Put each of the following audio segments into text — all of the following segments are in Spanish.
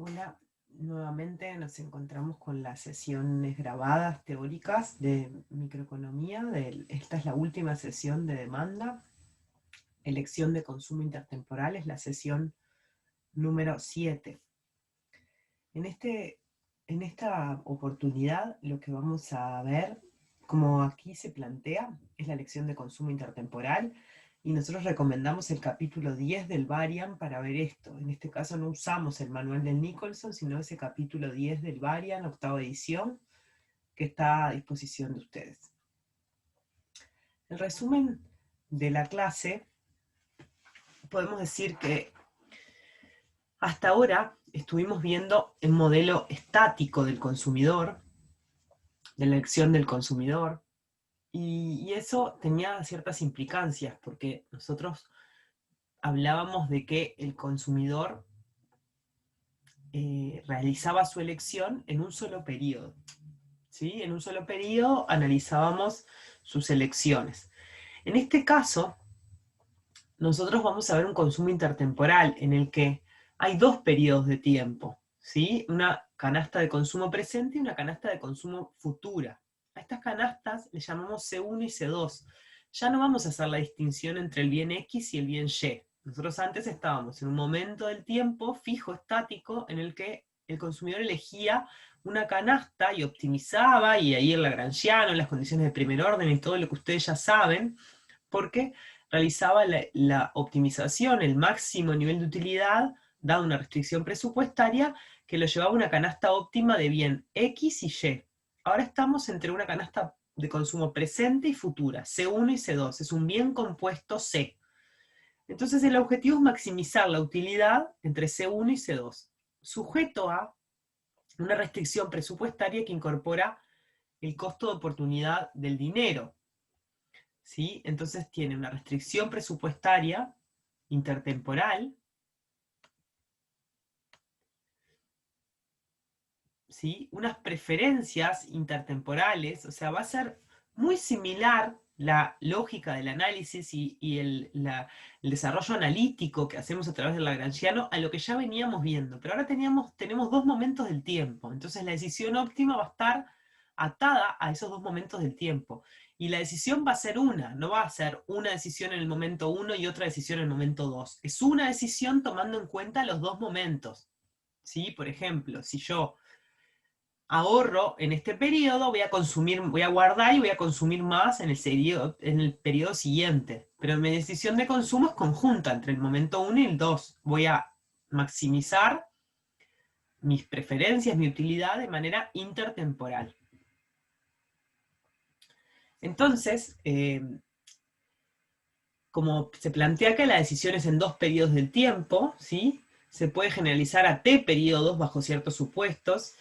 Hola, nuevamente nos encontramos con las sesiones grabadas teóricas de microeconomía. Esta es la última sesión de demanda. Elección de consumo intertemporal es la sesión número 7. En, en esta oportunidad lo que vamos a ver, como aquí se plantea, es la elección de consumo intertemporal. Y nosotros recomendamos el capítulo 10 del Varian para ver esto. En este caso no usamos el manual del Nicholson, sino ese capítulo 10 del Varian, octava edición, que está a disposición de ustedes. El resumen de la clase, podemos decir que hasta ahora estuvimos viendo el modelo estático del consumidor, de la elección del consumidor, y eso tenía ciertas implicancias, porque nosotros hablábamos de que el consumidor realizaba su elección en un solo periodo. ¿Sí? En un solo periodo analizábamos sus elecciones. En este caso, nosotros vamos a ver un consumo intertemporal en el que hay dos periodos de tiempo, ¿sí? Una canasta de consumo presente y una canasta de consumo futura. A estas canastas le llamamos C1 y C2. Ya no vamos a hacer la distinción entre el bien X y el bien Y. Nosotros antes estábamos en un momento del tiempo fijo, estático, en el que el consumidor elegía una canasta y optimizaba, y ahí el lagrangiano, las condiciones de primer orden y todo lo que ustedes ya saben, porque realizaba la optimización, el máximo nivel de utilidad, dada una restricción presupuestaria, que lo llevaba a una canasta óptima de bien X y Y. Ahora estamos entre una canasta de consumo presente y futura, C1 y C2, es un bien compuesto C. Entonces el objetivo es maximizar la utilidad entre C1 y C2, sujeto a una restricción presupuestaria que incorpora el costo de oportunidad del dinero. ¿Sí? Entonces tiene una restricción presupuestaria intertemporal, ¿sí? Unas preferencias intertemporales, o sea, va a ser muy similar la lógica del análisis y el desarrollo analítico que hacemos a través del lagrangiano a lo que ya veníamos viendo, pero ahora tenemos dos momentos del tiempo, entonces la decisión óptima va a estar atada a esos dos momentos del tiempo. Y la decisión va a ser una, no va a ser una decisión en el momento 1 y otra decisión en el momento 2. Es una decisión tomando en cuenta los dos momentos. ¿Sí? Por ejemplo, si yo ahorro en este periodo, voy a consumir, voy a guardar y voy a consumir más en el periodo siguiente. Pero mi decisión de consumo es conjunta entre el momento 1 y el 2. Voy a maximizar mis preferencias, mi utilidad de manera intertemporal. Entonces, como se plantea acá, la decisión es en dos periodos del tiempo, ¿sí? Se puede generalizar a T periodos bajo ciertos supuestos,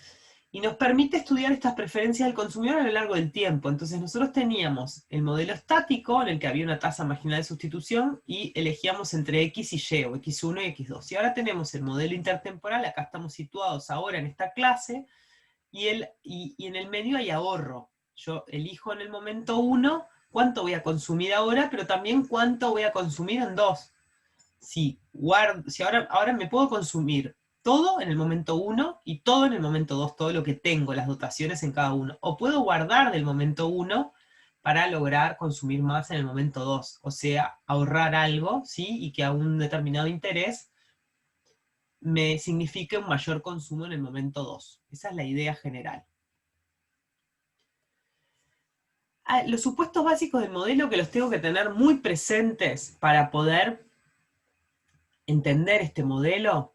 y nos permite estudiar estas preferencias del consumidor a lo largo del tiempo. Entonces nosotros teníamos el modelo estático, en el que había una tasa marginal de sustitución, y elegíamos entre X y Y, o X1 y X2. Y ahora tenemos el modelo intertemporal, acá estamos situados ahora en esta clase, y en el medio hay ahorro. Yo elijo en el momento 1 cuánto voy a consumir ahora, pero también cuánto voy a consumir en 2. Si ahora me puedo consumir todo en el momento 1 y todo en el momento 2, todo lo que tengo, las dotaciones en cada uno. O puedo guardar del momento 1 para lograr consumir más en el momento 2. O sea, ahorrar algo, ¿sí? Y que a un determinado interés me signifique un mayor consumo en el momento 2. Esa es la idea general. Los supuestos básicos del modelo, que los tengo que tener muy presentes para poder entender este modelo: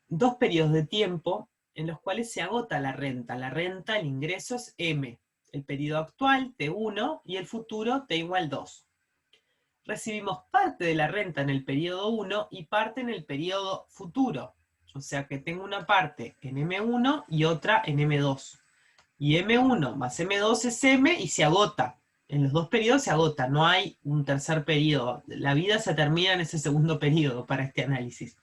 dos periodos de tiempo en los cuales se agota la renta. La renta, el ingreso es M. El periodo actual, T1, y el futuro, T igual 2. Recibimos parte de la renta en el periodo 1 y parte en el periodo futuro. O sea que tengo una parte en M1 y otra en M2. Y M1 más M2 es M y se agota. En los dos periodos se agota, no hay un tercer periodo. La vida se termina en ese segundo periodo para este análisis.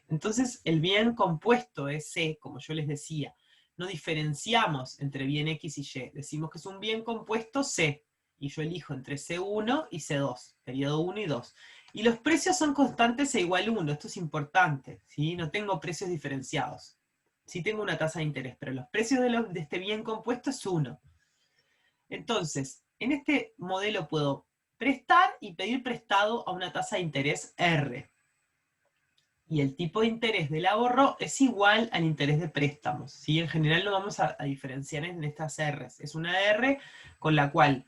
Entonces el bien compuesto es C, como yo les decía. No diferenciamos entre bien X y Y. Decimos que es un bien compuesto C. Y yo elijo entre C1 y C2, periodo 1 y 2. Y los precios son constantes e igual 1. Esto es importante, ¿sí? No tengo precios diferenciados. Sí tengo una tasa de interés, pero los precios de este bien compuesto es 1. Entonces, en este modelo puedo prestar y pedir prestado a una tasa de interés R. Y el tipo de interés del ahorro es igual al interés de préstamos, ¿sí? En general lo vamos a diferenciar en estas R's. Es una R con la cual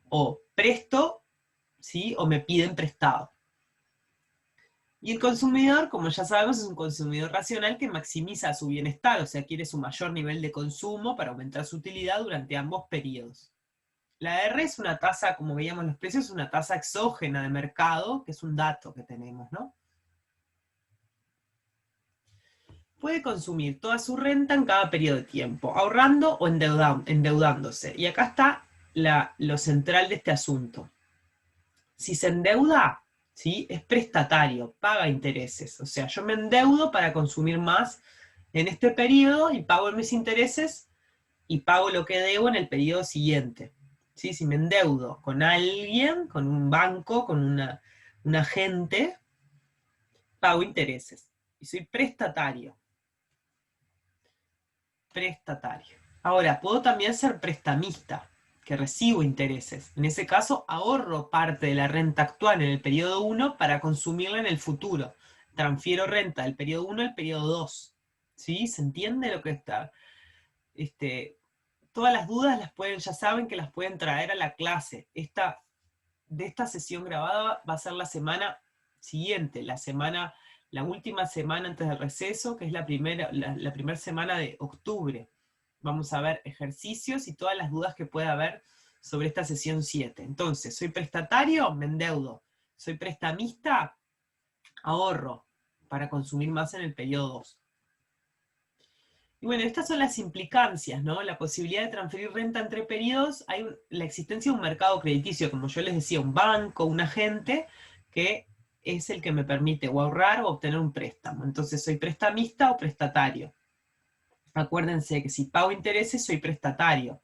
o presto, ¿sí? O me piden prestado. Y el consumidor, como ya sabemos, es un consumidor racional que maximiza su bienestar, o sea, quiere su mayor nivel de consumo para aumentar su utilidad durante ambos periodos. La R es una tasa, como veíamos en los precios, es una tasa exógena de mercado, que es un dato que tenemos, ¿no? Puede consumir toda su renta en cada periodo de tiempo, ahorrando o endeudándose. Y acá está lo central de este asunto. Si se endeuda, ¿sí? Es prestatario, paga intereses. O sea, yo me endeudo para consumir más en este periodo y pago mis intereses y pago lo que debo en el periodo siguiente. ¿Sí? Si me endeudo con alguien, con un banco, con un agente, pago intereses. Y soy prestatario. Prestatario. Ahora, puedo también ser prestamista, que recibo intereses. En ese caso, ahorro parte de la renta actual en el periodo 1 para consumirla en el futuro. Transfiero renta del periodo 1 al periodo 2. ¿Sí? ¿Se entiende lo que está? Todas las dudas las pueden, ya saben que las pueden traer a la clase. De esta sesión grabada va a ser la semana siguiente, la última semana antes del receso, que es la primera semana de octubre. Vamos a ver ejercicios y todas las dudas que pueda haber sobre esta sesión 7. Entonces, soy prestatario, me endeudo. Soy prestamista, ahorro para consumir más en el periodo 2. Y bueno, estas son las implicancias, ¿no? La posibilidad de transferir renta entre periodos, hay la existencia de un mercado crediticio, como yo les decía, un banco, un agente, que es el que me permite o ahorrar o obtener un préstamo. Entonces, soy prestamista o prestatario. Acuérdense que si pago intereses, soy prestatario.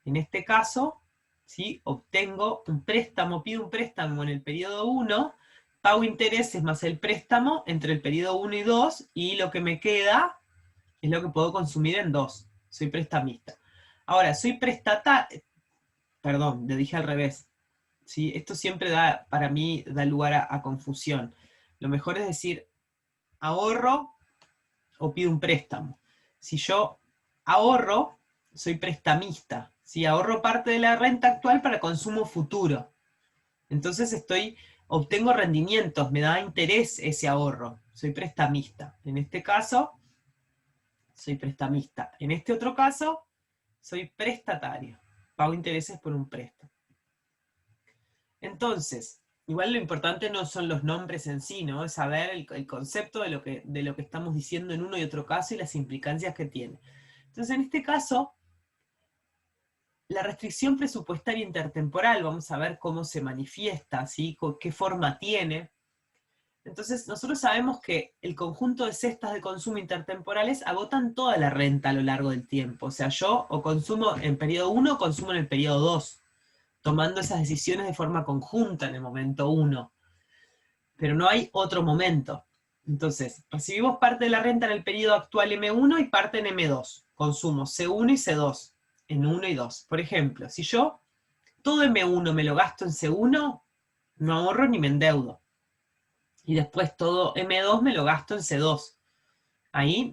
En este caso, ¿sí? Obtengo un préstamo, pido un préstamo en el periodo 1, pago intereses más el préstamo entre el periodo 1 y 2, y lo que me queda es lo que puedo consumir en 2. Soy prestamista. Ahora, soy prestatario, perdón, le dije al revés. ¿Sí? Esto siempre para mí, da lugar a confusión. Lo mejor es decir, ahorro o pido un préstamo. Si yo ahorro, soy prestamista. ¿Sí? Ahorro parte de la renta actual para consumo futuro. Entonces obtengo rendimientos, me da interés ese ahorro. Soy prestamista. En este caso, soy prestamista. En este otro caso, soy prestatario. Pago intereses por un préstamo. Entonces, igual lo importante no son los nombres en sí, ¿no? Es saber el concepto de lo que estamos diciendo en uno y otro caso y las implicancias que tiene. Entonces, en este caso, la restricción presupuestaria intertemporal, vamos a ver cómo se manifiesta, ¿sí? ¿Qué forma tiene? Entonces, nosotros sabemos que el conjunto de cestas de consumo intertemporales agotan toda la renta a lo largo del tiempo. O sea, yo o consumo en periodo 1 o consumo en el periodo 2, tomando esas decisiones de forma conjunta en el momento 1. Pero no hay otro momento. Entonces, recibimos parte de la renta en el periodo actual M1 y parte en M2. Consumo C1 y C2 en 1 y 2. Por ejemplo, si yo todo M1 me lo gasto en C1, no ahorro ni me endeudo. Y después todo M2 me lo gasto en C2. Ahí,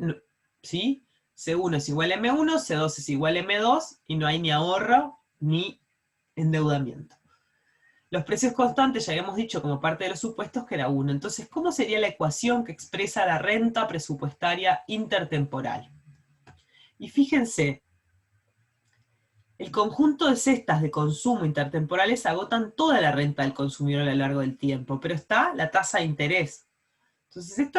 ¿sí? C1 es igual a M1, C2 es igual a M2, y no hay ni ahorro ni endeudamiento. Los precios constantes ya habíamos dicho como parte de los supuestos que era 1. Entonces, ¿cómo sería la ecuación que expresa la renta presupuestaria intertemporal? Y fíjense, el conjunto de cestas de consumo intertemporales agotan toda la renta del consumidor a lo largo del tiempo, pero está la tasa de interés. Entonces,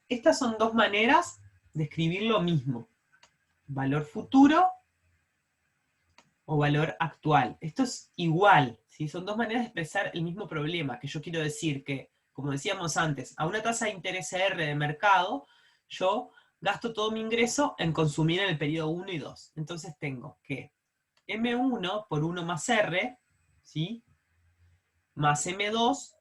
estas son dos maneras de escribir lo mismo. Valor futuro o valor actual. Esto es igual, ¿sí? Son dos maneras de expresar el mismo problema, que yo quiero decir que, como decíamos antes, a una tasa de interés R de mercado, yo gasto todo mi ingreso en consumir en el periodo 1 y 2. Entonces tengo que M1 por 1 más R, ¿sí? Más M2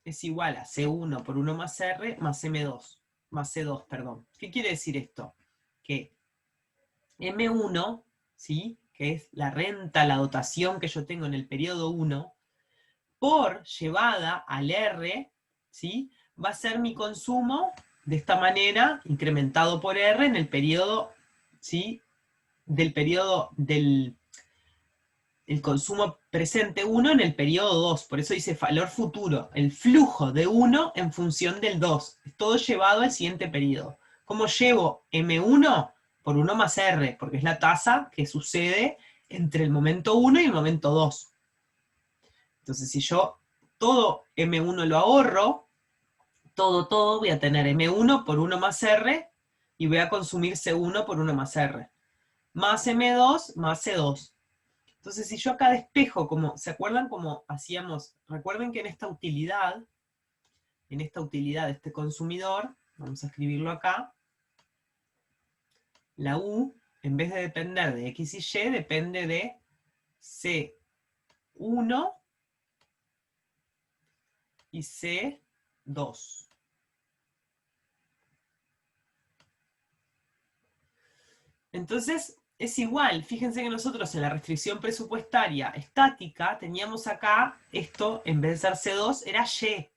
es igual a C1 por 1 más R más M2, más C2, perdón. ¿Qué quiere decir esto? que M1, ¿sí? Que es la renta, la dotación que yo tengo en el periodo 1, por llevada al R, ¿sí? Va a ser mi consumo de esta manera, incrementado por R en el periodo, ¿sí? Del periodo del el consumo presente 1 en el periodo 2, por eso dice valor futuro, el flujo de 1 en función del 2, todo llevado al siguiente periodo. ¿Cómo llevo M1? Por 1 más R, porque es la tasa que sucede entre el momento 1 y el momento 2. Entonces, si yo todo M1 lo ahorro, todo, voy a tener M1 por 1 más R, y voy a consumir C1 por 1 más R. Más M2 más C2. Entonces, si yo acá despejo, como, ¿se acuerdan cómo hacíamos? Recuerden que en esta utilidad de este consumidor, vamos a escribirlo acá, la U, en vez de depender de X y Y, depende de C1 y C2. Entonces, es igual, fíjense que nosotros en la restricción presupuestaria estática teníamos acá esto, en vez de ser C2, era Y.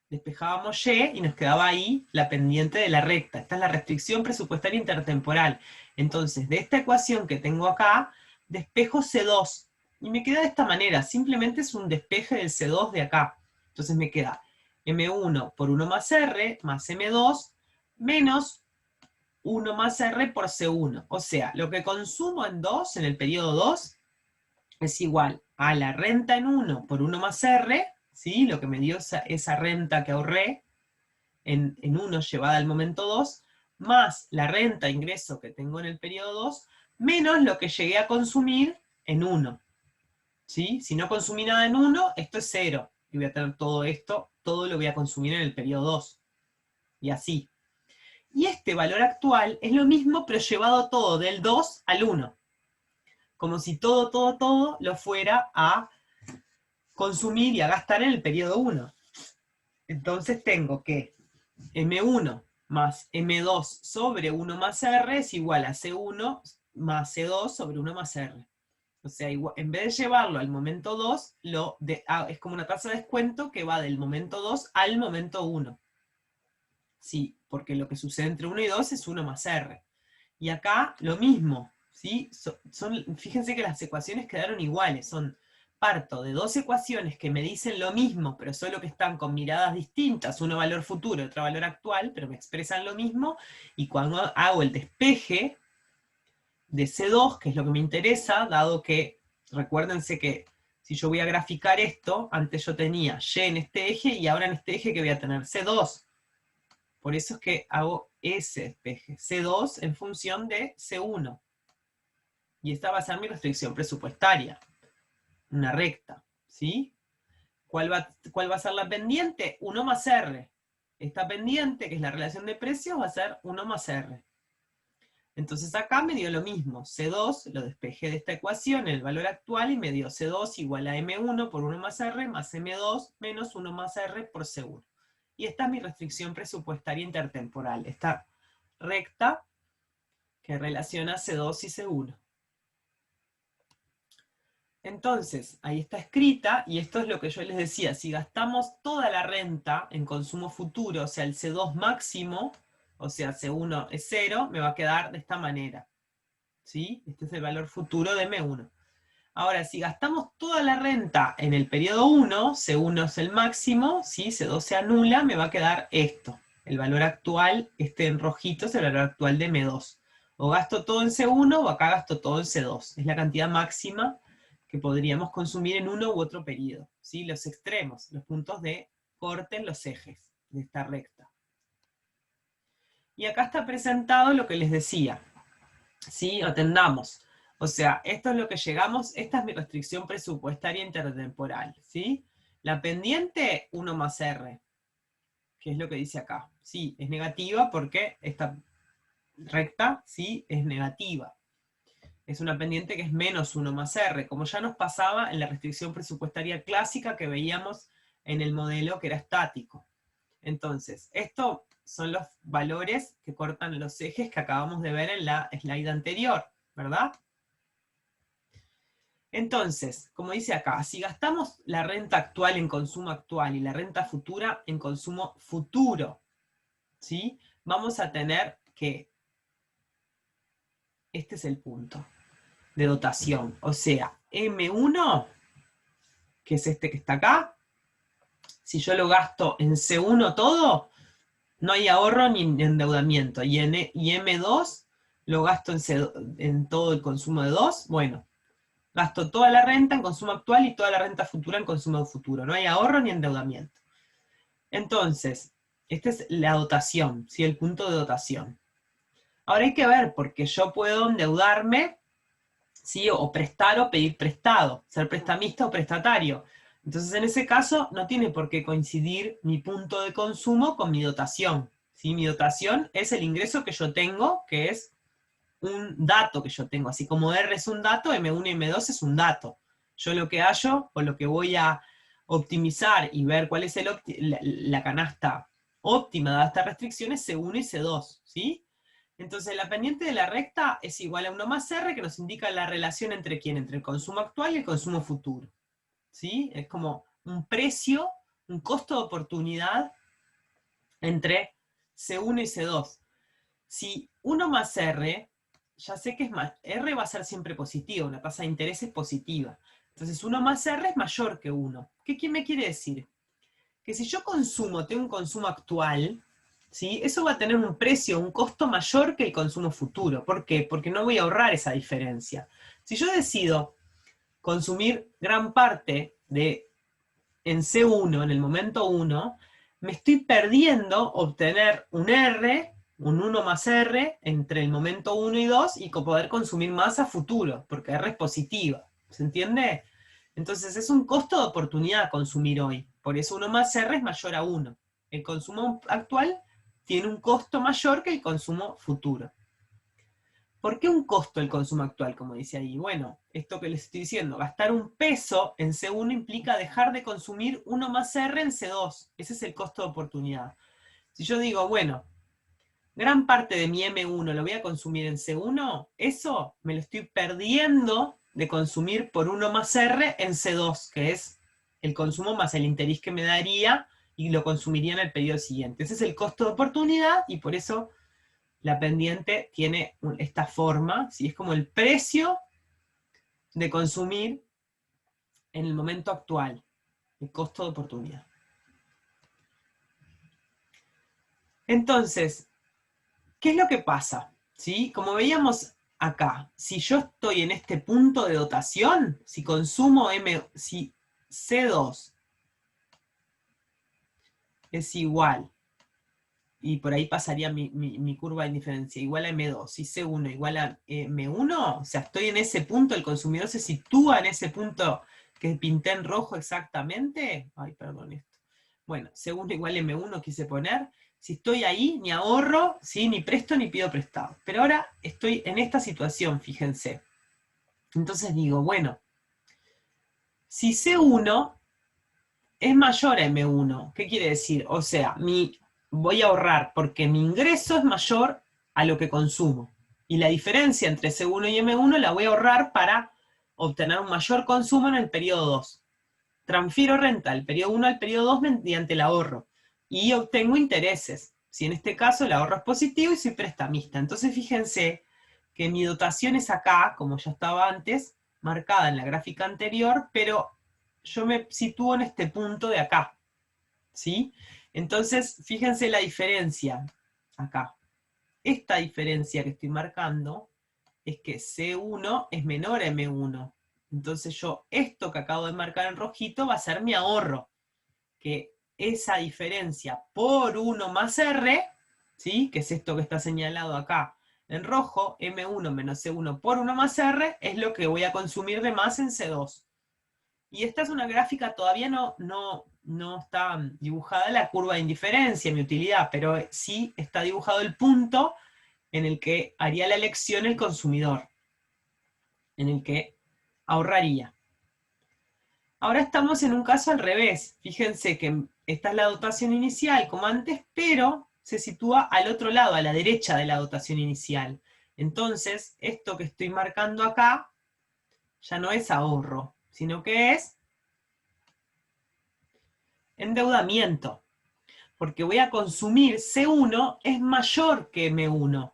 Despejábamos Y y nos quedaba ahí la pendiente de la recta. Esta es la restricción presupuestaria intertemporal. Entonces, de esta ecuación que tengo acá, despejo C2. Y me queda de esta manera, simplemente es un despeje del C2 de acá. Entonces me queda M1 por 1 más R más M2 menos 1 más R por C1. O sea, lo que consumo en 2, en el periodo 2, es igual a la renta en 1 por 1 más R, ¿sí? Lo que me dio esa renta que ahorré en 1 llevada al momento 2, más la renta ingreso que tengo en el periodo 2, menos lo que llegué a consumir en 1. ¿Sí? Si no consumí nada en 1, esto es 0. Y voy a tener todo esto, todo lo voy a consumir en el periodo 2. Y así. Y este valor actual es lo mismo, pero llevado todo del 2 al 1. Como si todo lo fuera a consumir y a gastar en el periodo 1. Entonces tengo que M1 más M2 sobre 1 más R es igual a C1 más C2 sobre 1 más R. O sea, igual, en vez de llevarlo al momento 2, es como una tasa de descuento que va del momento 2 al momento 1. Sí, porque lo que sucede entre 1 y 2 es 1 más R. Y acá lo mismo, ¿sí? Fíjense que las ecuaciones quedaron iguales, parto de dos ecuaciones que me dicen lo mismo, pero solo que están con miradas distintas, uno valor futuro y otro valor actual, pero me expresan lo mismo, y cuando hago el despeje de C2, que es lo que me interesa, dado que, recuérdense que si yo voy a graficar esto, antes yo tenía Y en este eje, y ahora en este eje que voy a tener C2. Por eso es que hago ese despeje, C2 en función de C1. Y esta va a ser mi restricción presupuestaria, una recta, ¿sí? ¿Cuál va a ser la pendiente? 1 más R. Esta pendiente, que es la relación de precios, va a ser 1 más R. Entonces acá me dio lo mismo, C2, lo despejé de esta ecuación, el valor actual, y me dio C2 igual a M1 por 1 más R más M2 menos 1 más R por C1. Y esta es mi restricción presupuestaria intertemporal, esta recta que relaciona C2 y C1. Entonces, ahí está escrita, y esto es lo que yo les decía, si gastamos toda la renta en consumo futuro, o sea, el C2 máximo, o sea, C1 es 0, me va a quedar de esta manera. ¿Sí? Este es el valor futuro de M1. Ahora, si gastamos toda la renta en el periodo 1, C1 es el máximo, ¿sí? C2 se anula, me va a quedar esto. El valor actual, este en rojito, es el valor actual de M2. O gasto todo en C1 o acá gasto todo en C2. Es la cantidad máxima que podríamos consumir en uno u otro periodo. ¿Sí? Los extremos, los puntos de corte en los ejes de esta recta. Y acá está presentado lo que les decía. ¿Sí? Atendamos. O sea, esto es lo que llegamos, esta es mi restricción presupuestaria intertemporal, ¿sí? La pendiente, 1 más R, que es lo que dice acá. Sí, es negativa porque esta recta, sí, es negativa. Es una pendiente que es menos 1 más R, como ya nos pasaba en la restricción presupuestaria clásica que veíamos en el modelo que era estático. Entonces, esto son los valores que cortan los ejes que acabamos de ver en la slide anterior, ¿verdad? Entonces, como dice acá, si gastamos la renta actual en consumo actual y la renta futura en consumo futuro, ¿sí? Vamos a tener que, este es el punto de dotación, o sea, M1, que es este que está acá, si yo lo gasto en C1 todo, no hay ahorro ni endeudamiento, y M2 lo gasto en todo el consumo de 2, bueno, gasto toda la renta en consumo actual y toda la renta futura en consumo futuro, no hay ahorro ni endeudamiento. Entonces, esta es la dotación, ¿sí? El punto de dotación. Ahora hay que ver, porque yo puedo endeudarme, ¿sí? O prestar o pedir prestado, ser prestamista o prestatario. Entonces, en ese caso, no tiene por qué coincidir mi punto de consumo con mi dotación, ¿sí? Mi dotación es el ingreso que yo tengo, que es un dato que yo tengo. Así como R es un dato, M1 y M2 es un dato. Yo lo que hallo, o lo que voy a optimizar y ver cuál es la canasta óptima de estas restricciones, C1 y C2, ¿sí? Entonces la pendiente de la recta es igual a 1 más R, que nos indica la relación entre quién, entre el consumo actual y el consumo futuro, ¿sí? Es como un precio, un costo de oportunidad entre C1 y C2. Si 1 más R, ya sé que es más, R va a ser siempre positivo, una tasa de interés es positiva. Entonces 1 más R es mayor que 1. ¿Qué me quiere decir? Que si yo tengo un consumo actual, ¿sí? Eso va a tener un precio, un costo mayor que el consumo futuro. ¿Por qué? Porque no voy a ahorrar esa diferencia. Si yo decido consumir gran parte en C1, en el momento 1, me estoy perdiendo obtener un R, un 1 más R, entre el momento 1 y 2, y poder consumir más a futuro, porque R es positiva. ¿Se entiende? Entonces es un costo de oportunidad consumir hoy. Por eso 1 más R es mayor a 1. El consumo actual tiene un costo mayor que el consumo futuro. ¿Por qué un costo el consumo actual, como dice ahí? Bueno, esto que les estoy diciendo, gastar un peso en C1 implica dejar de consumir 1 más R en C2. Ese es el costo de oportunidad. Si yo digo, bueno, gran parte de mi M1 lo voy a consumir en C1, eso me lo estoy perdiendo de consumir por 1 más R en C2, que es el consumo más el interés que me daría y lo consumiría en el periodo siguiente. Ese es el costo de oportunidad y por eso la pendiente tiene esta forma, ¿sí? Es como el precio de consumir en el momento actual, el costo de oportunidad. Entonces, ¿qué es lo que pasa? ¿Sí? Como veíamos acá, si yo estoy en este punto de dotación, si consumo si C2 es igual, y por ahí pasaría mi curva de indiferencia, igual a M2, si C1 igual a M1, o sea, estoy en ese punto, el consumidor se sitúa en ese punto que pinté en rojo exactamente. Ay, perdón esto. Bueno, C1 igual a M1 quise poner. Si estoy ahí, ni ahorro, ¿sí? Ni presto ni pido prestado. Pero ahora estoy en esta situación, fíjense. Entonces digo, bueno, si C1 es mayor a M1, ¿qué quiere decir? O sea, voy a ahorrar porque mi ingreso es mayor a lo que consumo. Y la diferencia entre C1 y M1 la voy a ahorrar para obtener un mayor consumo en el periodo 2. Transfiero renta del periodo 1 al periodo 2 mediante el ahorro. Y obtengo intereses. Si en este caso el ahorro es positivo y soy prestamista. Entonces fíjense que mi dotación es acá, como ya estaba antes, marcada en la gráfica anterior, pero yo me sitúo en este punto de acá, ¿sí? Entonces, fíjense la diferencia acá. Esta diferencia que estoy marcando es que C1 es menor a M1. Entonces esto que acabo de marcar en rojito va a ser mi ahorro, que esa diferencia por 1 más R, ¿sí? Que es esto que está señalado acá en rojo, M1 menos C1 por 1 más R, es lo que voy a consumir de más en C2. Y esta es una gráfica, todavía no está dibujada la curva de indiferencia, mi utilidad, pero sí está dibujado el punto en el que haría la elección el consumidor, en el que ahorraría. Ahora estamos en un caso al revés. Fíjense que esta es la dotación inicial, como antes, pero se sitúa al otro lado, a la derecha de la dotación inicial. Entonces, esto que estoy marcando acá ya no es ahorro, sino que es endeudamiento, porque voy a consumir C1 es mayor que M1.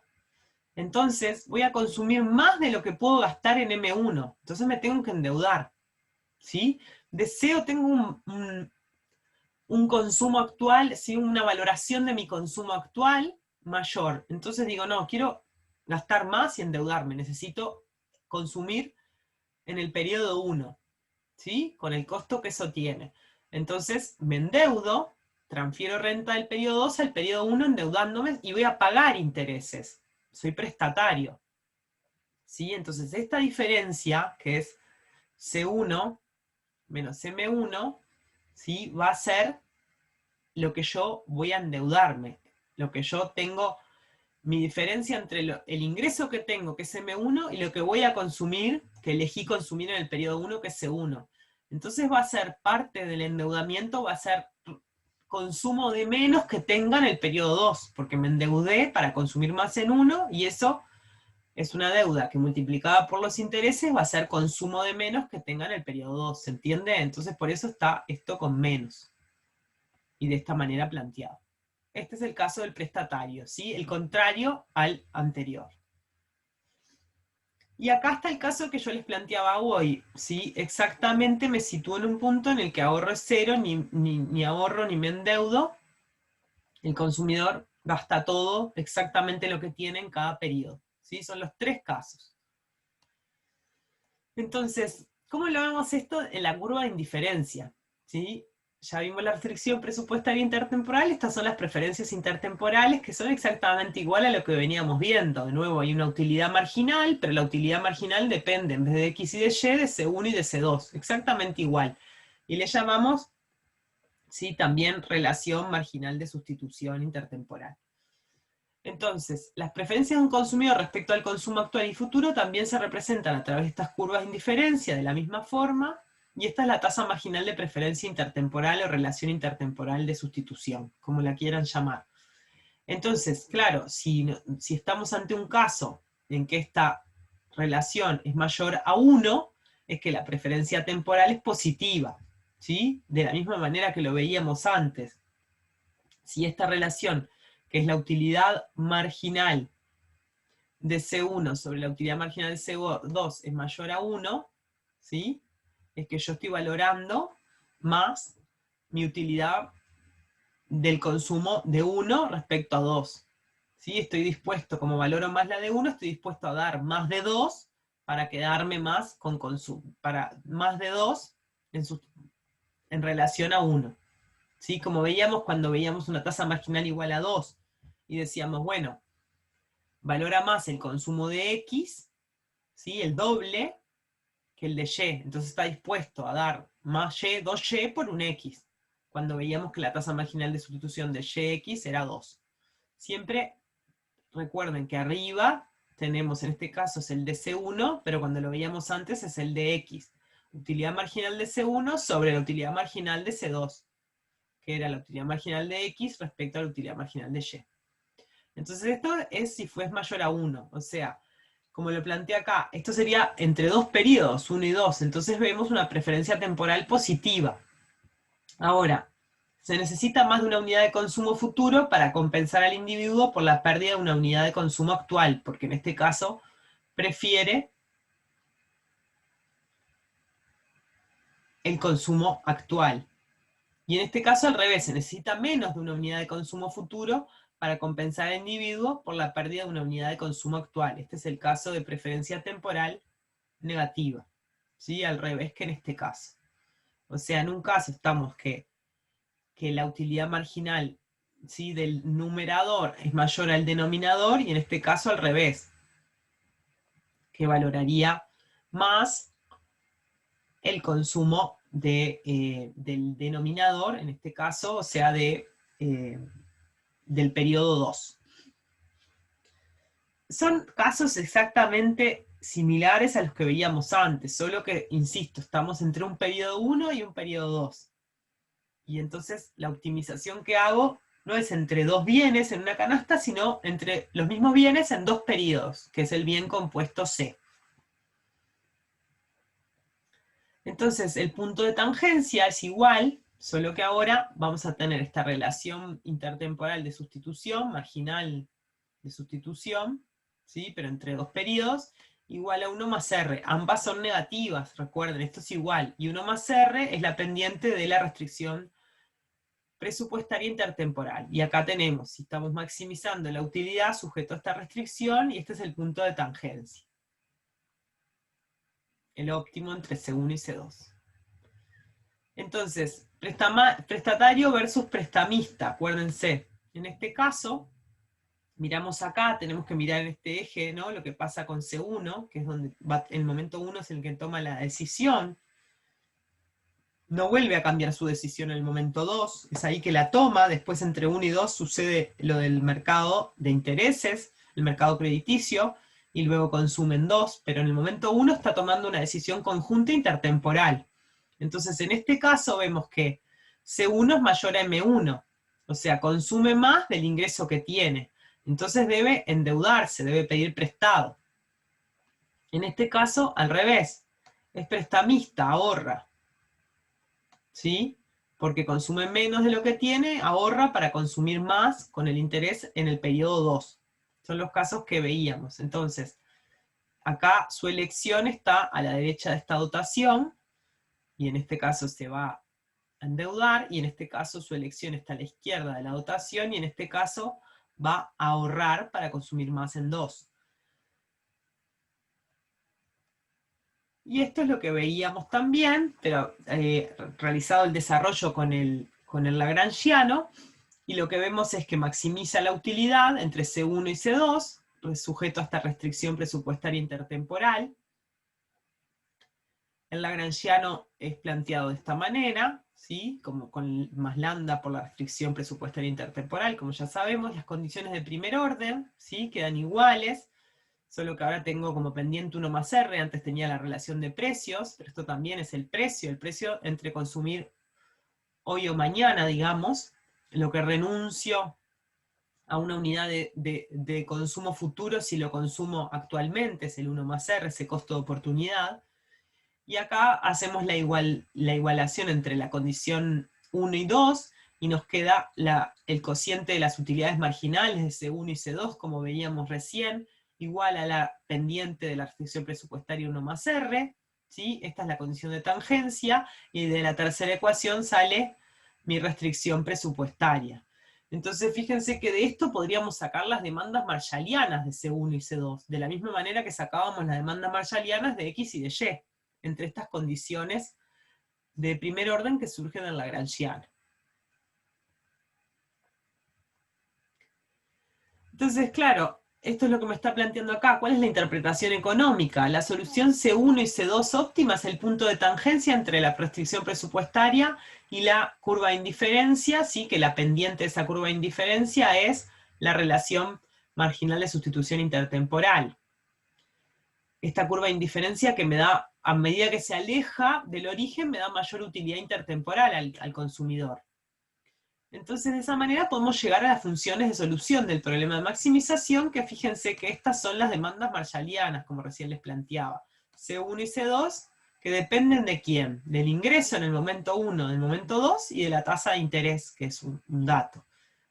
Entonces voy a consumir más de lo que puedo gastar en M1. Entonces me tengo que endeudar. ¿Sí? Deseo, tengo un consumo actual, ¿sí? Una valoración de mi consumo actual mayor. Entonces digo, no, quiero gastar más y endeudarme. Necesito consumir en el periodo 1, ¿sí? Con el costo que eso tiene. Entonces me endeudo, transfiero renta del periodo 2 al periodo 1 endeudándome y voy a pagar intereses. Soy prestatario. ¿Sí? Entonces esta diferencia, que es C1 menos M1, ¿sí? Va a ser lo que yo voy a endeudarme, lo que yo tengo, mi diferencia entre el ingreso que tengo, que es M1, y lo que voy a consumir, que elegí consumir en el periodo 1, que es C1. Entonces va a ser parte del endeudamiento, va a ser consumo de menos que tenga en el periodo 2, porque me endeudé para consumir más en 1, y eso es una deuda que multiplicada por los intereses va a ser consumo de menos que tenga en el periodo 2, ¿se entiende? Entonces por eso está esto con menos, y de esta manera planteado. Este es el caso del prestatario, ¿sí? El contrario al anterior. Y acá está el caso que yo les planteaba hoy, ¿sí? Exactamente me sitúo en un punto en el que ahorro es cero, ni ahorro ni me endeudo. El consumidor gasta todo exactamente lo que tiene en cada periodo, ¿sí? Son los tres casos. Entonces, ¿cómo lo vemos esto en la curva de indiferencia? ¿Sí? Ya vimos la restricción presupuestaria intertemporal, estas son las preferencias intertemporales que son exactamente igual a lo que veníamos viendo. De nuevo, hay una utilidad marginal, pero la utilidad marginal depende, en vez de X y de Y, de C1 y de C2, exactamente igual. Y le llamamos, ¿sí? También relación marginal de sustitución intertemporal. Entonces, las preferencias de un consumidor respecto al consumo actual y futuro también se representan a través de estas curvas de indiferencia de la misma forma, y esta es la tasa marginal de preferencia intertemporal o relación intertemporal de sustitución, como la quieran llamar. Entonces, claro, si estamos ante un caso en que esta relación es mayor a 1, es que la preferencia temporal es positiva, ¿sí? De la misma manera que lo veíamos antes. Si esta relación, que es la utilidad marginal de C1 sobre la utilidad marginal de C2 es mayor a 1, ¿sí? Es que yo estoy valorando más mi utilidad del consumo de 1 respecto a 2. ¿Sí? Estoy dispuesto, como valoro más la de 1, estoy dispuesto a dar más de 2 para quedarme más con consumo, para más de 2 en relación a 1. ¿Sí? Como veíamos cuando veíamos una tasa marginal igual a 2 y decíamos, bueno, valora más el consumo de X, ¿sí? El doble, que el de Y. Entonces está dispuesto a dar más Y, 2Y por un X, cuando veíamos que la tasa marginal de sustitución de YX era 2. Siempre recuerden que arriba tenemos, en este caso es el de C1, pero cuando lo veíamos antes es el de X. Utilidad marginal de C1 sobre la utilidad marginal de C2, que era la utilidad marginal de X respecto a la utilidad marginal de Y. Entonces esto es si fuese mayor a 1, o sea, como lo planteé acá, esto sería entre dos periodos, 1 y 2, entonces vemos una preferencia temporal positiva. Ahora, se necesita más de una unidad de consumo futuro para compensar al individuo por la pérdida de una unidad de consumo actual, porque en este caso prefiere el consumo actual. Y en este caso al revés, se necesita menos de una unidad de consumo futuro para compensar al individuo por la pérdida de una unidad de consumo actual. Este es el caso de preferencia temporal negativa, ¿sí? Al revés que en este caso. O sea, en un caso estamos que la utilidad marginal, ¿sí? Del numerador es mayor al denominador, y en este caso al revés, que valoraría más el consumo del denominador, en este caso, o sea, del periodo 2. Son casos exactamente similares a los que veíamos antes, solo que, insisto, estamos entre un periodo 1 y un periodo 2. Y entonces la optimización que hago no es entre dos bienes en una canasta, sino entre los mismos bienes en dos periodos, que es el bien compuesto C. Entonces, el punto de tangencia es igual, solo que ahora vamos a tener esta relación intertemporal de sustitución, marginal de sustitución, ¿sí? Pero entre dos periodos, igual a 1 más R. Ambas son negativas, recuerden, esto es igual. Y 1 más R es la pendiente de la restricción presupuestaria intertemporal. Y acá tenemos, si estamos maximizando la utilidad sujeto a esta restricción, y este es el punto de tangencia. El óptimo entre C1 y C2. Entonces, prestatario versus prestamista, acuérdense. En este caso, miramos acá, tenemos que mirar en este eje, ¿no? Lo que pasa con C1, que es donde va, el momento 1 es el que toma la decisión. No vuelve a cambiar su decisión en el momento 2, es ahí que la toma, después entre 1 y 2 sucede lo del mercado de intereses, el mercado crediticio, y luego consumen 2, pero en el momento 1 está tomando una decisión conjunta intertemporal. Entonces en este caso vemos que C1 es mayor a M1, o sea, consume más del ingreso que tiene. Entonces debe endeudarse, debe pedir prestado. En este caso, al revés, es prestamista, ahorra. ¿Sí? Porque consume menos de lo que tiene, ahorra para consumir más con el interés en el periodo 2. Son los casos que veíamos. Entonces, acá su elección está a la derecha de esta dotación, y en este caso se va a endeudar, y en este caso su elección está a la izquierda de la dotación, y en este caso va a ahorrar para consumir más en 2. Y esto es lo que veíamos también, pero realizado el desarrollo con el lagrangiano, y lo que vemos es que maximiza la utilidad entre C1 y C2, sujeto a esta restricción presupuestaria intertemporal. El lagrangiano es planteado de esta manera, ¿sí? Como con más lambda por la restricción presupuestaria intertemporal, como ya sabemos, las condiciones de primer orden, ¿sí? Quedan iguales, solo que ahora tengo como pendiente 1 más R, antes tenía la relación de precios, pero esto también es el precio entre consumir hoy o mañana, digamos, lo que renuncio a una unidad de consumo futuro si lo consumo actualmente, es el 1 más R, ese costo de oportunidad. Y acá hacemos la igualación entre la condición 1 y 2, y nos queda el cociente de las utilidades marginales de C1 y C2, como veíamos recién, igual a la pendiente de la restricción presupuestaria 1 más R, ¿sí? Esta es la condición de tangencia, y de la tercera ecuación sale mi restricción presupuestaria. Entonces fíjense que de esto podríamos sacar las demandas marshallianas de C1 y C2, de la misma manera que sacábamos las demandas marshallianas de X y de Y, entre estas condiciones de primer orden que surgen en Lagrangiano. Entonces, claro, esto es lo que me está planteando acá. ¿Cuál es la interpretación económica? La solución C1 y C2 óptima es el punto de tangencia entre la restricción presupuestaria y la curva de indiferencia, ¿sí? Que la pendiente de esa curva de indiferencia es la relación marginal de sustitución intertemporal. Esta curva de indiferencia que me da, a medida que se aleja del origen, me da mayor utilidad intertemporal al consumidor. Entonces, de esa manera podemos llegar a las funciones de solución del problema de maximización, que fíjense que estas son las demandas marshallianas, como recién les planteaba. C1 y C2, que dependen de quién, del ingreso en el momento 1, del momento 2, y de la tasa de interés, que es un dato.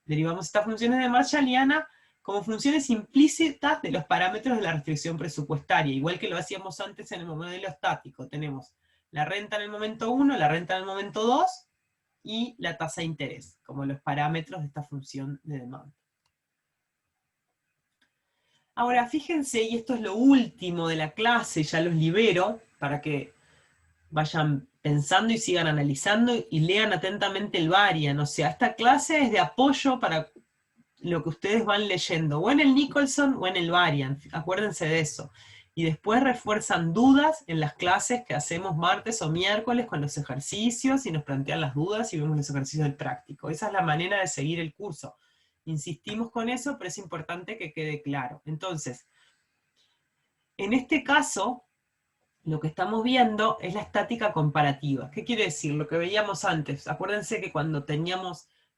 Derivamos estas funciones de marshalliana como funciones implícitas de los parámetros de la restricción presupuestaria, igual que lo hacíamos antes en el modelo estático. Tenemos la renta en el momento 1, la renta en el momento 2, y la tasa de interés, como los parámetros de esta función de demanda. Ahora, fíjense, y esto es lo último de la clase, ya los libero, para que vayan pensando y sigan analizando y lean atentamente el Varian. O sea, esta clase es de apoyo para lo que ustedes van leyendo, o en el Nicholson o en el Varian, acuérdense de eso. Y después refuerzan dudas en las clases que hacemos martes o miércoles con los ejercicios, y nos plantean las dudas y vemos los ejercicios del práctico. Esa es la manera de seguir el curso. Insistimos con eso, pero es importante que quede claro. Entonces, en este caso, lo que estamos viendo es la estática comparativa. ¿Qué quiere decir? Lo que veíamos antes. Acuérdense que cuando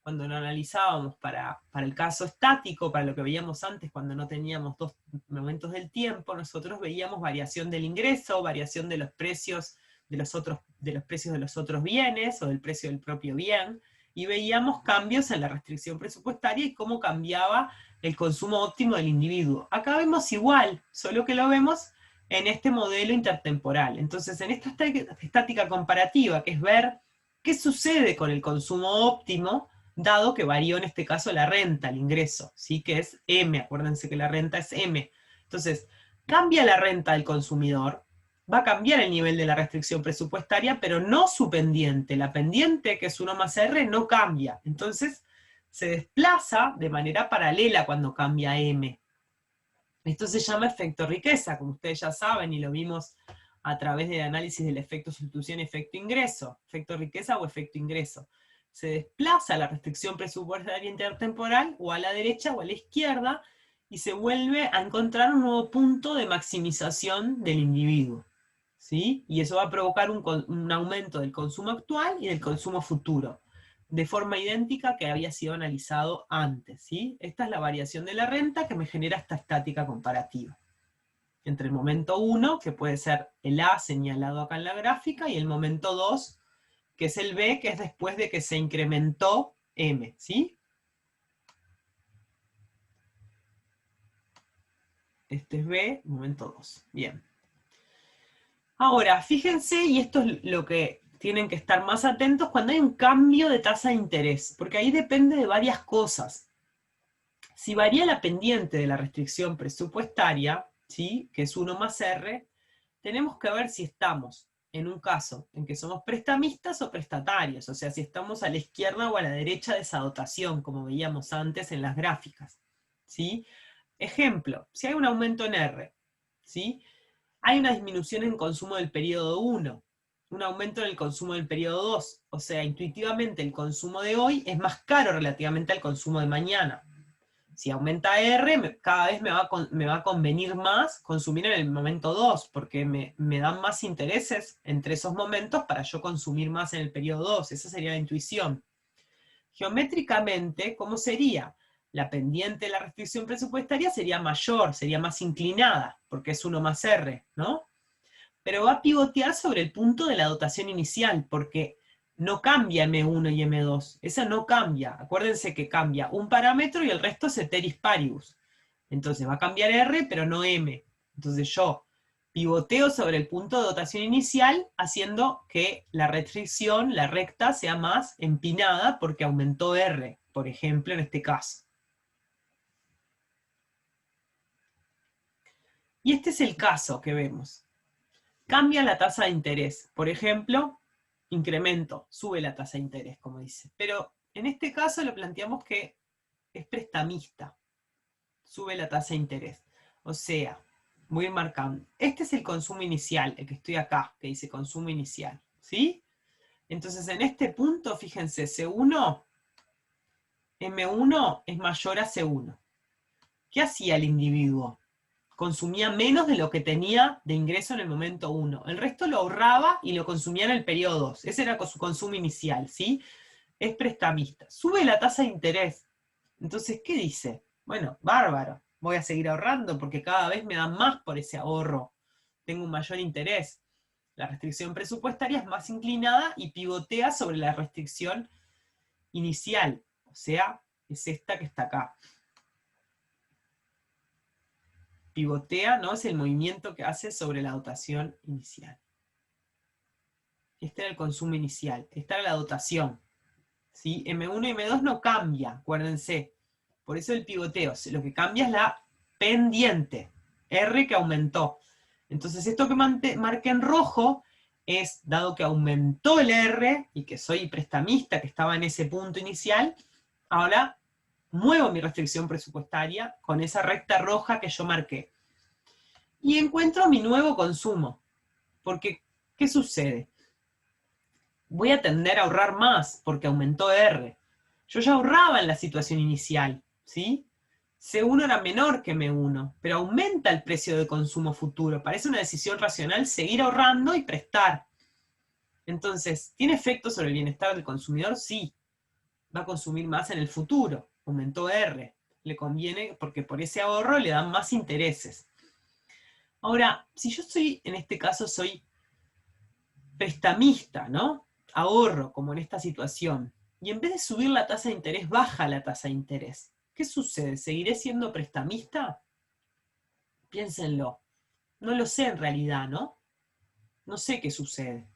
cuando lo analizábamos para el caso estático, para lo que veíamos antes cuando no teníamos dos momentos del tiempo, nosotros veíamos variación del ingreso, variación de los precios de los precios de los otros bienes, o del precio del propio bien, y veíamos cambios en la restricción presupuestaria y cómo cambiaba el consumo óptimo del individuo. Acá vemos igual, solo que lo vemos en este modelo intertemporal. Entonces, en esta estática comparativa, que es ver qué sucede con el consumo óptimo, dado que varió en este caso la renta, el ingreso, ¿sí? Que es M, acuérdense que la renta es M. Entonces, cambia la renta del consumidor, va a cambiar el nivel de la restricción presupuestaria, pero no su pendiente. La pendiente, que es 1 más R, no cambia. Entonces, se desplaza de manera paralela cuando cambia M. Esto se llama efecto riqueza, como ustedes ya saben, y lo vimos a través del análisis del efecto sustitución y efecto ingreso, efecto riqueza o efecto ingreso. Se desplaza la restricción presupuestaria intertemporal, o a la derecha o a la izquierda, y se vuelve a encontrar un nuevo punto de maximización del individuo, ¿sí? Y eso va a provocar un aumento del consumo actual y del consumo futuro, de forma idéntica que había sido analizado antes, ¿sí? Esta es la variación de la renta que me genera esta estática comparativa. Entre el momento 1, que puede ser el A señalado acá en la gráfica, y el momento 2, que es el B, que es después de que se incrementó M, ¿sí? Este es B, momento 2. Bien. Ahora, fíjense, y esto es lo que tienen que estar más atentos cuando hay un cambio de tasa de interés, porque ahí depende de varias cosas. Si varía la pendiente de la restricción presupuestaria, ¿sí? Que es 1 más R, tenemos que ver si estamos en un caso en que somos prestamistas o prestatarios, o sea, si estamos a la izquierda o a la derecha de esa dotación, como veíamos antes en las gráficas, ¿sí? Ejemplo, si hay un aumento en R, ¿sí? Hay una disminución en consumo del periodo 1, un aumento en el consumo del periodo 2, o sea, intuitivamente el consumo de hoy es más caro relativamente al consumo de mañana. Si aumenta R, cada vez me va a convenir más consumir en el momento 2, porque me dan más intereses entre esos momentos para yo consumir más en el periodo 2. Esa sería la intuición. Geométricamente, ¿cómo sería? La pendiente de la restricción presupuestaria sería mayor, sería más inclinada, porque es 1 más R, ¿no? Pero va a pivotear sobre el punto de la dotación inicial, porque no cambia M1 y M2, esa no cambia. Acuérdense que cambia un parámetro y el resto es ceteris paribus. Entonces va a cambiar R, pero no M. Entonces yo pivoteo sobre el punto de dotación inicial, haciendo que la restricción, la recta, sea más empinada porque aumentó R, por ejemplo, en este caso. Y este es el caso que vemos. Cambia la tasa de interés. Por ejemplo, incremento, sube la tasa de interés, como dice. Pero en este caso lo planteamos que es prestamista. Sube la tasa de interés. O sea, voy a ir marcando. Este es el consumo inicial, el que estoy acá, que dice consumo inicial. ¿Sí? Entonces en este punto, fíjense, C1, M1 es mayor a C1. ¿Qué hacía el individuo? Consumía menos de lo que tenía de ingreso en el momento 1. El resto lo ahorraba y lo consumía en el periodo 2. Ese era su consumo inicial, ¿sí? Es prestamista. Sube la tasa de interés. Entonces, ¿qué dice? Bueno, bárbaro. Voy a seguir ahorrando porque cada vez me dan más por ese ahorro. Tengo un mayor interés. La restricción presupuestaria es más inclinada y pivotea sobre la restricción inicial. O sea, es esta que está acá. Pivotea, ¿no? Es el movimiento que hace sobre la dotación inicial. Este era el consumo inicial, esta era la dotación. ¿Sí? M1 y M2 no cambia, acuérdense. Por eso el pivoteo, lo que cambia es la pendiente, R que aumentó. Entonces esto que marqué en rojo es, dado que aumentó el R, y que soy prestamista, que estaba en ese punto inicial, ahora muevo mi restricción presupuestaria con esa recta roja que yo marqué. Y encuentro mi nuevo consumo. Porque, ¿qué sucede? Voy a tender a ahorrar más porque aumentó R. Yo ya ahorraba en la situación inicial, ¿sí? C1 era menor que M1, pero aumenta el precio de consumo futuro. Parece una decisión racional seguir ahorrando y prestar. Entonces, ¿tiene efecto sobre el bienestar del consumidor? Sí. va a consumir más en el futuro, aumentó R. Le conviene porque por ese ahorro le dan más intereses. Ahora, si yo soy, en este caso, soy prestamista, ¿no? Ahorro, como en esta situación, y en vez de subir la tasa de interés, baja la tasa de interés. ¿Qué sucede? ¿Seguiré siendo prestamista? Piénsenlo. No lo sé en realidad, ¿no? No sé qué sucede.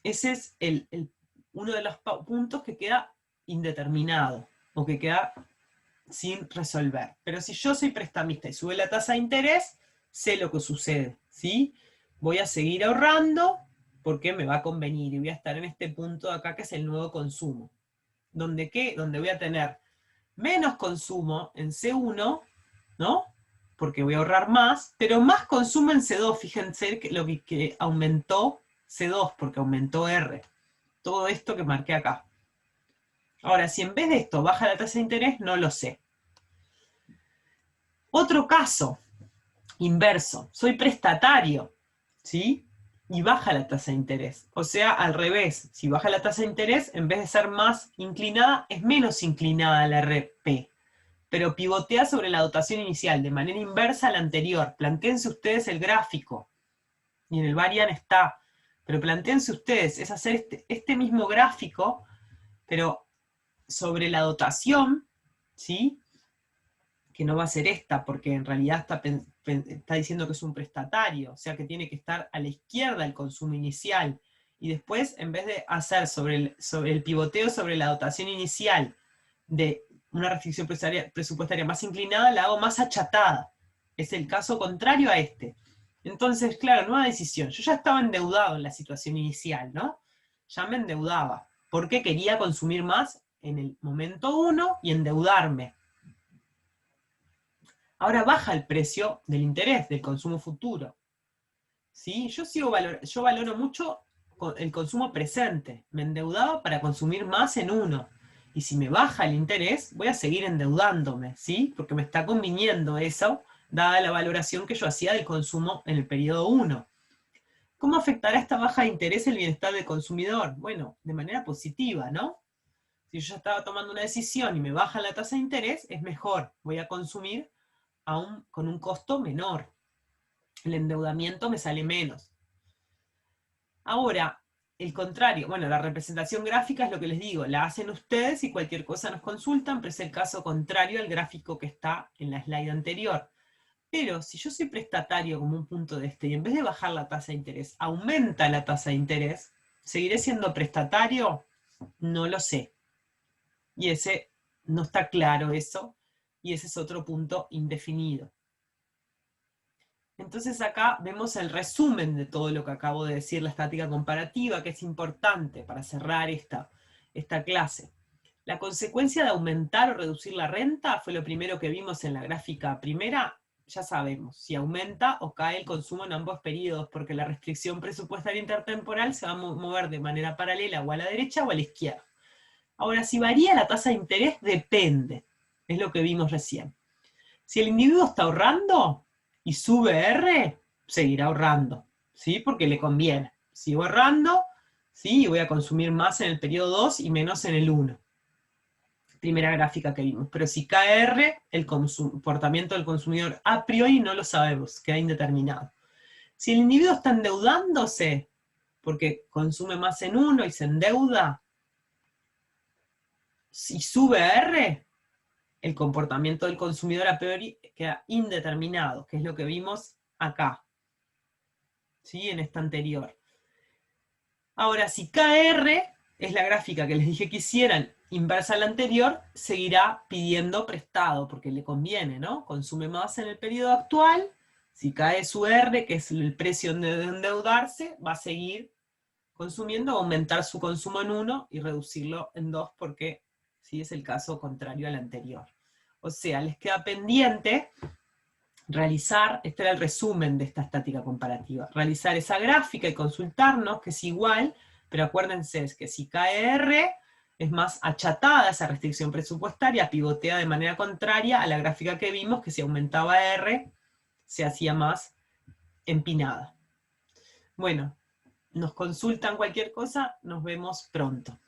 Ese es uno de los puntos que queda indeterminado, o que queda sin resolver. Pero si yo soy prestamista y sube la tasa de interés, sé lo que sucede, ¿sí? Voy a seguir ahorrando porque me va a convenir y voy a estar en este punto de acá que es el nuevo consumo. ¿Donde qué? Donde voy a tener menos consumo en C1, ¿no? Porque voy a ahorrar más, pero más consumo en C2. Fíjense que lo que aumentó C2 porque aumentó R. Todo esto que marqué acá. Ahora, si en vez de esto baja la tasa de interés, no lo sé. Otro caso, inverso, soy prestatario, ¿sí? Y baja la tasa de interés. O sea, al revés, si baja la tasa de interés, en vez de ser más inclinada, es menos inclinada la RP. Pero pivotea sobre la dotación inicial, de manera inversa a la anterior. Plantéense ustedes el gráfico. Y en el varian está. Pero plantéense ustedes, es hacer este mismo gráfico, pero sobre la dotación, ¿sí? Que no va a ser esta, porque en realidad está diciendo que es un prestatario, o sea que tiene que estar a la izquierda el consumo inicial. Y después, en vez de hacer sobre el pivoteo sobre la dotación inicial de una restricción presupuestaria más inclinada, la hago más achatada. Es el caso contrario a este. Entonces, claro, nueva decisión. Yo ya estaba endeudado en la situación inicial, ¿no? Ya me endeudaba, porque quería consumir más en el momento 1 y endeudarme. Ahora baja el precio del interés, del consumo futuro. ¿Sí? Yo valoro mucho el consumo presente. Me endeudaba para consumir más en uno. Y si me baja el interés, voy a seguir endeudándome, ¿sí? Porque me está conviniendo eso, dada la valoración que yo hacía del consumo en el periodo 1. ¿Cómo afectará esta baja de interés el bienestar del consumidor? Bueno, de manera positiva, ¿no? Si yo ya estaba tomando una decisión y me baja la tasa de interés, es mejor, voy a consumir aún con un costo menor. El endeudamiento me sale menos. Ahora, el contrario, bueno, la representación gráfica es lo que les digo, la hacen ustedes y cualquier cosa nos consultan, pero es el caso contrario al gráfico que está en la slide anterior. Pero si yo soy prestatario como un punto de este y en vez de bajar la tasa de interés, aumenta la tasa de interés, ¿seguiré siendo prestatario? No lo sé. Y ese no está claro eso, y ese es otro punto indefinido. Entonces acá vemos el resumen de todo lo que acabo de decir, la estática comparativa, que es importante para cerrar esta clase. La consecuencia de aumentar o reducir la renta fue lo primero que vimos en la gráfica primera. Ya sabemos, si aumenta o cae el consumo en ambos periodos, porque la restricción presupuestaria intertemporal se va a mover de manera paralela o a la derecha o a la izquierda. Ahora, si varía la tasa de interés, depende. Es lo que vimos recién. Si el individuo está ahorrando y sube R, seguirá ahorrando, ¿sí? Porque le conviene. Sigo ahorrando, ¿sí? Y voy a consumir más en el periodo 2 y menos en el 1. Primera gráfica que vimos. Pero si cae R, el comportamiento del consumidor a priori no lo sabemos, queda indeterminado. Si el individuo está endeudándose porque consume más en 1 y se endeuda, si sube R, el comportamiento del consumidor a priori queda indeterminado, que es lo que vimos acá, ¿sí? En esta anterior. Ahora, si KR es la gráfica que les dije que hicieran, inversa a la anterior, seguirá pidiendo prestado, porque le conviene, ¿no? Consume más en el periodo actual, si cae su R, que es el precio de endeudarse, va a seguir consumiendo, aumentar su consumo en 1 y reducirlo en 2, porque sí es el caso contrario al anterior. O sea, les queda pendiente realizar, este era el resumen de esta estática comparativa, realizar esa gráfica y consultarnos, que es igual, pero acuérdense es que si cae R, es más achatada esa restricción presupuestaria, pivotea de manera contraria a la gráfica que vimos, que si aumentaba R, se hacía más empinada. Bueno, nos consultan cualquier cosa, nos vemos pronto.